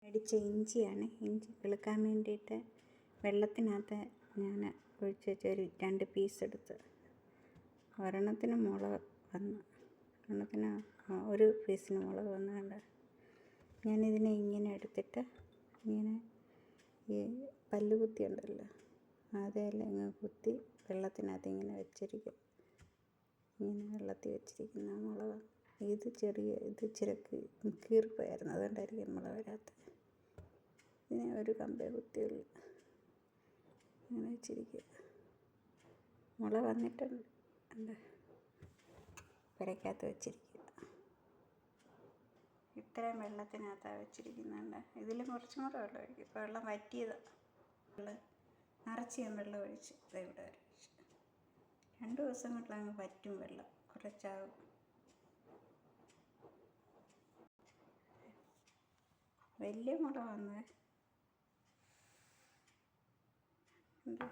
മേടിച്ച ഇഞ്ചിയാണ്. ഇഞ്ചി കിളുക്കാൻ വേണ്ടിയിട്ട് വെള്ളത്തിനകത്ത് ഞാൻ ഒഴിച്ച് വെച്ച ഒരു 2 പീസ് എടുത്ത്. ഒരെണ്ണത്തിന് മുളക് വന്ന്, ഒരെണ്ണത്തിന് ഒരു പീസിന് മുളക് വന്ന് കണ്ട്. ഞാനിതിനെ ഇങ്ങനെ എടുത്തിട്ട് ഇങ്ങനെ ഈ പല്ലുകുത്തി ഉണ്ടല്ലോ, അതെല്ലാം ഇങ്ങനെ കുത്തി വെള്ളത്തിനകത്ത് ഇങ്ങനെ വെച്ചിരിക്കും. ഇങ്ങനെ വെള്ളത്തിൽ വെച്ചിരിക്കുന്ന മുളക്. ഇത് ഇച്ചിരി കീറിപ്പോയായിരുന്നു, അതുകൊണ്ടായിരിക്കും മുളക് വരാത്തത്. ഇതിനെ ഒരു കമ്പേ കുത്തിയുള്ളൂ, അങ്ങനെ വെച്ചിരിക്കുക. മുള വന്നിട്ടുണ്ട്, ഉണ്ട്, പുരയ്ക്കകത്ത് വെച്ചിരിക്കുക. ഇത്രയും വെള്ളത്തിനകത്താണ് വെച്ചിരിക്കുന്നുണ്ട്. ഇതിൽ കുറച്ചും കൂടെ വെള്ളം ഒഴിക്കും. ഇപ്പോൾ വെള്ളം വറ്റിയതാണ്. നിറച്ച് ഞാൻ വെള്ളം ഒഴിച്ച് ഇവിടെ വരെ ഒഴിച്ച്. 2 ദിവസം കൊണ്ടങ്ങ് വറ്റും വെള്ളം, കുറച്ചാകും. വലിയ മുള വന്നേ ഉണ്ട്.